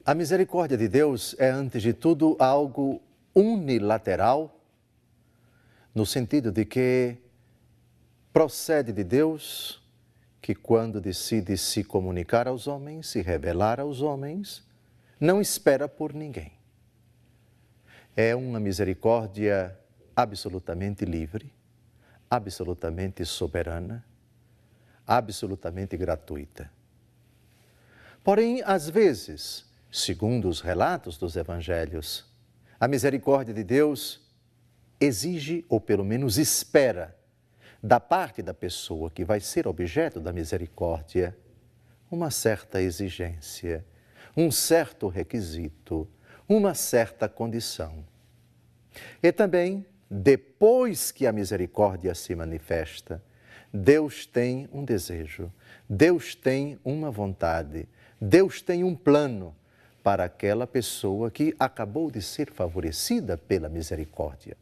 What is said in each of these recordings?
A misericórdia de Deus é, antes de tudo, algo unilateral, no sentido de que procede de Deus, que quando decide se comunicar aos homens, se revelar aos homens, não espera por ninguém. É uma misericórdia absolutamente livre, absolutamente soberana, absolutamente gratuita. Porém, às vezes, segundo os relatos dos evangelhos, a misericórdia de Deus exige, ou pelo menos espera, da parte da pessoa que vai ser objeto da misericórdia, uma certa exigência, um certo requisito, uma certa condição. E também, depois que a misericórdia se manifesta, Deus tem um desejo, Deus tem uma vontade, Deus tem um plano para aquela pessoa que acabou de ser favorecida pela misericórdia.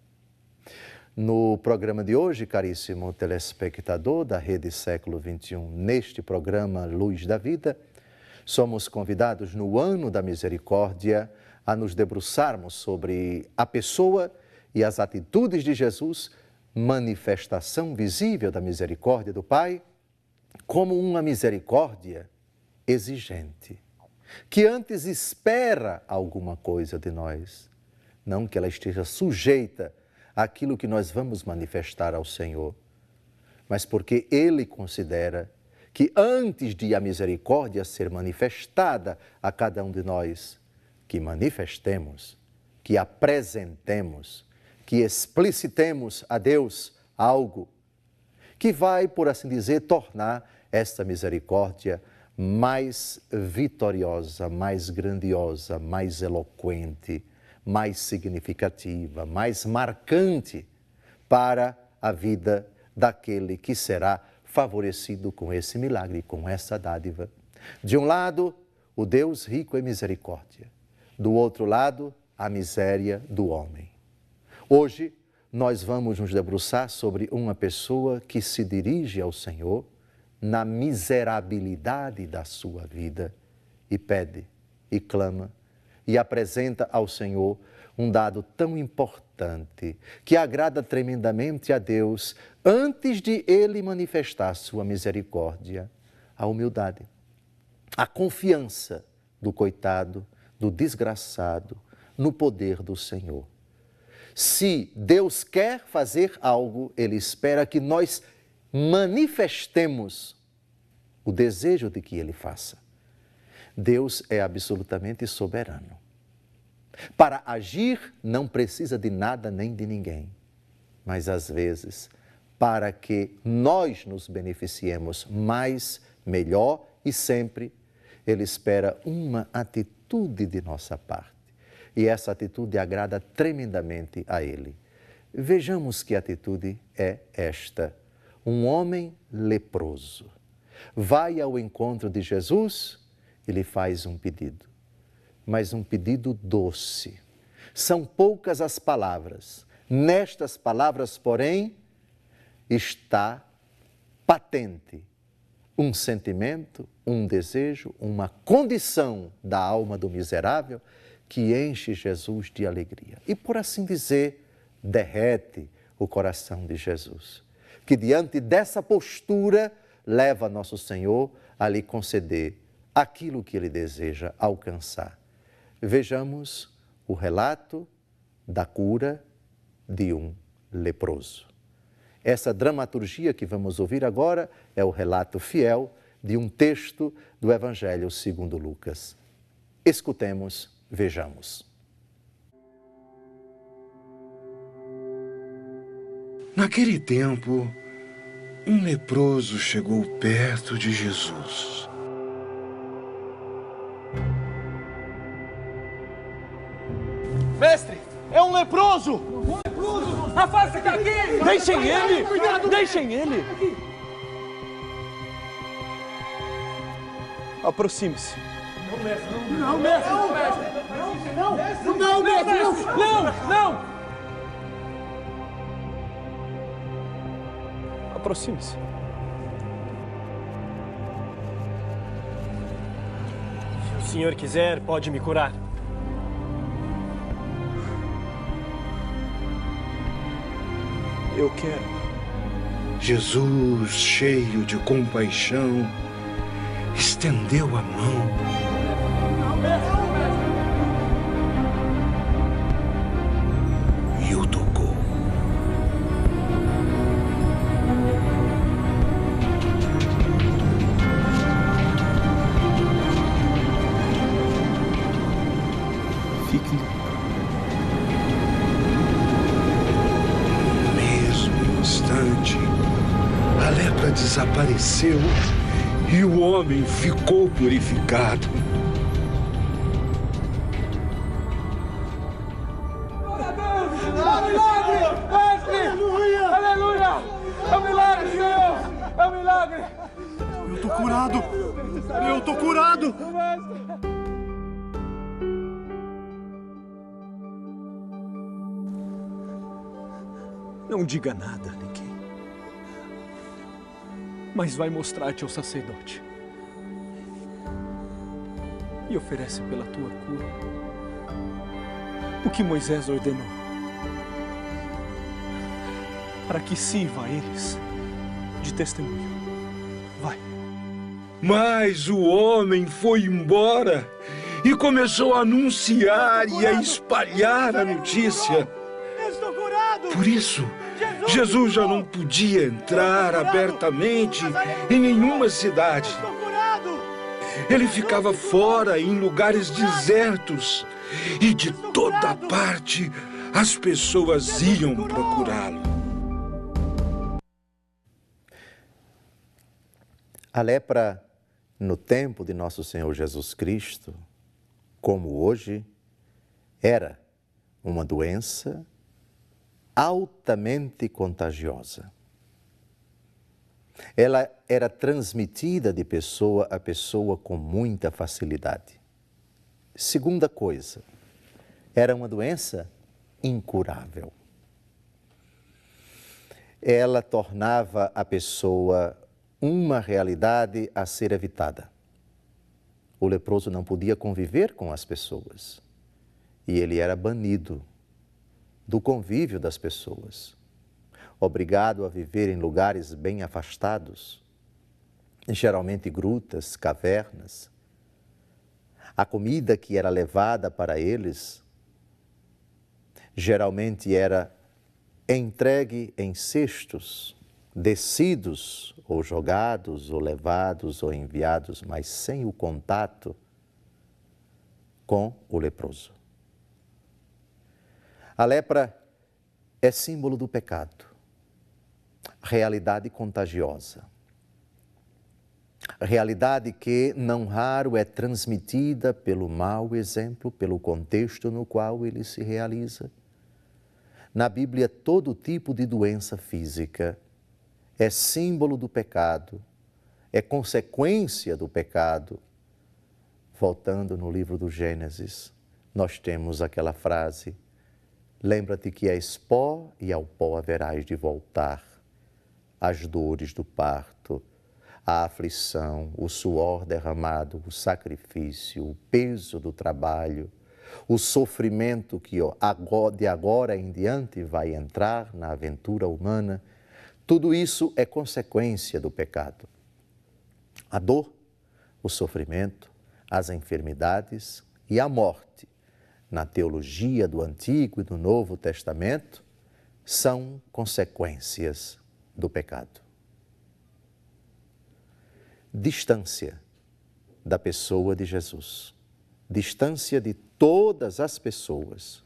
No programa de hoje, caríssimo telespectador da Rede Século XXI, neste programa Luz da Vida, somos convidados no ano da misericórdia a nos debruçarmos sobre a pessoa e as atitudes de Jesus, manifestação visível da misericórdia do Pai, como uma misericórdia exigente, que antes espera alguma coisa de nós, não que ela esteja sujeita àquilo que nós vamos manifestar ao Senhor, mas porque Ele considera que antes de a misericórdia ser manifestada a cada um de nós, que manifestemos, que apresentemos, que explicitemos a Deus algo que vai, por assim dizer, tornar esta misericórdia mais vitoriosa, mais grandiosa, mais eloquente, mais significativa, mais marcante para a vida daquele que será favorecido com esse milagre, com essa dádiva. De um lado, o Deus rico em misericórdia. Do outro lado, a miséria do homem. Hoje, nós vamos nos debruçar sobre uma pessoa que se dirige ao Senhor na miserabilidade da sua vida e pede, e clama, e apresenta ao Senhor um dado tão importante que agrada tremendamente a Deus antes de Ele manifestar sua misericórdia, a humildade, a confiança do coitado, do desgraçado, no poder do Senhor. Se Deus quer fazer algo, Ele espera que nós manifestemos o desejo de que Ele faça. Deus é absolutamente soberano. Para agir, não precisa de nada nem de ninguém. Mas, às vezes, para que nós nos beneficiemos mais, melhor e sempre, Ele espera uma atitude de nossa parte. E essa atitude agrada tremendamente a Ele. Vejamos que atitude é esta. Um homem leproso vai ao encontro de Jesus e lhe faz um pedido, mas um pedido doce. São poucas as palavras. Nestas palavras, porém, está patente um sentimento, um desejo, uma condição da alma do miserável que enche Jesus de alegria. E, por assim dizer, derrete o coração de Jesus, que diante dessa postura leva nosso Senhor a lhe conceder aquilo que Ele deseja alcançar. Vejamos o relato da cura de um leproso. Essa dramaturgia que vamos ouvir agora é o relato fiel de um texto do Evangelho segundo Lucas. Escutemos, vejamos. Naquele tempo, um leproso chegou perto de Jesus. Mestre, é um leproso! Afaste-se daqui! Deixem ele! Deixem ele! Aproxime-se. Não, mestre! Não, mestre! Não! Aproxime-se. Senhor quiser, pode me curar. Eu quero. Jesus, cheio de compaixão, estendeu a mão e o tocou. Fique. No mesmo instante, a lepra desapareceu e o homem ficou purificado. Glória a Deus! É um milagre! Mestre! Aleluia! Aleluia! É um milagre, Senhor! É um milagre! Eu tô curado! Eu tô curado! Não diga nada a ninguém. Mas vai mostrar-te ao sacerdote. E oferece pela tua cura o que Moisés ordenou, para que sirva a eles de testemunho. Vai. Mas o homem foi embora e começou a anunciar e a espalhar a notícia. Estou curado! Por isso, Jesus já não podia entrar abertamente em nenhuma cidade. Estou curado! Ele ficava fora em lugares desertos e de toda parte as pessoas iam procurá-lo. A lepra, no tempo de nosso Senhor Jesus Cristo, como hoje, era uma doença altamente contagiosa. Ela era transmitida de pessoa a pessoa com muita facilidade. Segunda coisa, era uma doença incurável. Ela tornava a pessoa uma realidade a ser evitada. O leproso não podia conviver com as pessoas e ele era banido do convívio das pessoas, obrigado a viver em lugares bem afastados, geralmente grutas, cavernas. A comida que era levada para eles geralmente era entregue em cestos, descidos ou jogados ou levados ou enviados, mas sem o contato com o leproso. A lepra é símbolo do pecado, realidade contagiosa, realidade que não raro é transmitida pelo mau exemplo, pelo contexto no qual ele se realiza. Na Bíblia, todo tipo de doença física é símbolo do pecado, é consequência do pecado. Voltando no livro do Gênesis, nós temos aquela frase: lembra-te que és pó e ao pó haverás de voltar. As dores do parto, a aflição, o suor derramado, o sacrifício, o peso do trabalho, o sofrimento que de agora em diante vai entrar na aventura humana, tudo isso é consequência do pecado. A dor, o sofrimento, as enfermidades e a morte, na teologia do Antigo e do Novo Testamento, são consequências do pecado. Distância da pessoa de Jesus, distância de todas as pessoas.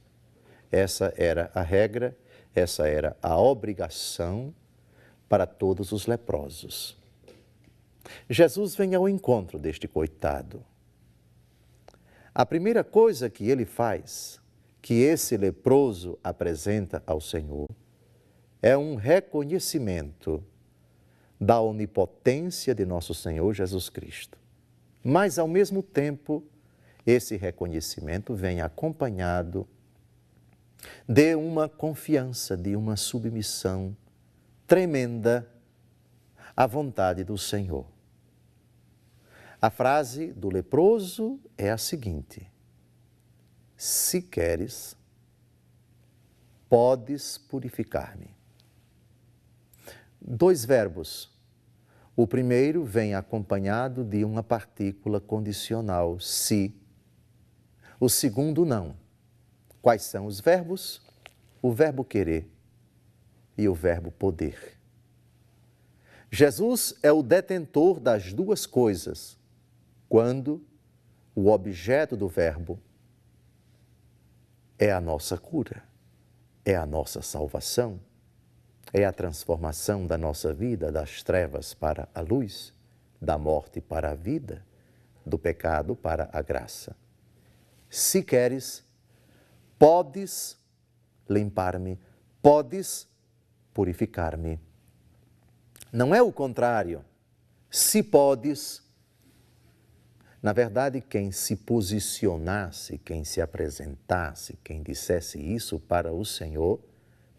Essa era a regra, essa era a obrigação para todos os leprosos. Jesus vem ao encontro deste coitado. A primeira coisa que ele faz, que esse leproso apresenta ao Senhor, é um reconhecimento da onipotência de nosso Senhor Jesus Cristo. Mas, ao mesmo tempo, esse reconhecimento vem acompanhado de uma confiança, de uma submissão tremenda à vontade do Senhor. A frase do leproso é a seguinte: se queres, podes purificar-me. Dois verbos. O primeiro vem acompanhado de uma partícula condicional, se. O segundo, não. Quais são os verbos? O verbo querer e o verbo poder. Jesus é o detentor das duas coisas, quando o objeto do verbo é a nossa cura, é a nossa salvação, é a transformação da nossa vida das trevas para a luz, da morte para a vida, do pecado para a graça. Se queres, podes limpar-me, podes purificar-me. Não é o contrário. Se podes, na verdade, quem se posicionasse, quem se apresentasse, quem dissesse isso para o Senhor,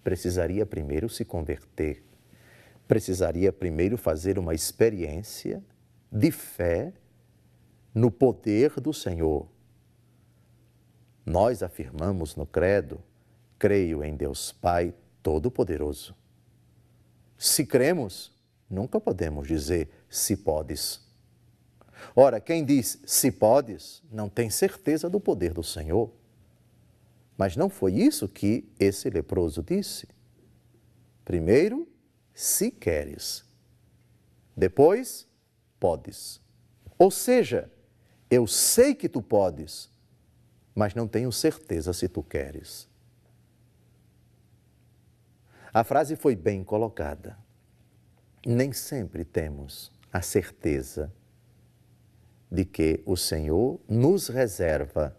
precisaria primeiro se converter, precisaria primeiro fazer uma experiência de fé no poder do Senhor. Nós afirmamos no credo, creio em Deus Pai Todo-Poderoso. Se cremos, nunca podemos dizer se podes. Ora, quem diz se podes, não tem certeza do poder do Senhor. Mas não foi isso que esse leproso disse. Primeiro, se queres. Depois, podes. Ou seja, eu sei que tu podes, mas não tenho certeza se tu queres. A frase foi bem colocada. Nem sempre temos a certeza de que o Senhor nos reserva,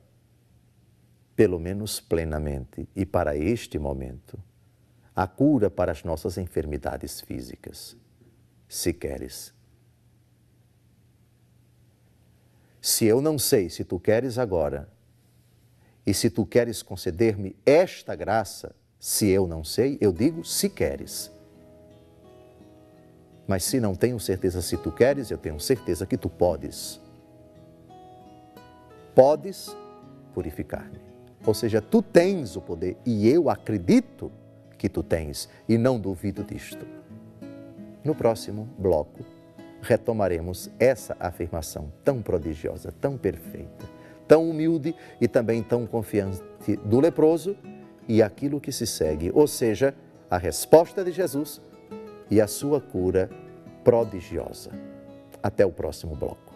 pelo menos plenamente, e para este momento, a cura para as nossas enfermidades físicas, se queres. Se eu não sei se tu queres agora, e se tu queres conceder-me esta graça, se eu não sei, eu digo se queres. Mas se não tenho certeza se tu queres, eu tenho certeza que tu podes. Podes purificar-me. Ou seja, tu tens o poder e eu acredito que tu tens e não duvido disto. No próximo bloco, retomaremos essa afirmação tão prodigiosa, tão perfeita, tão humilde e também tão confiante do leproso e aquilo que se segue, ou seja, a resposta de Jesus e a sua cura prodigiosa. Até o próximo bloco.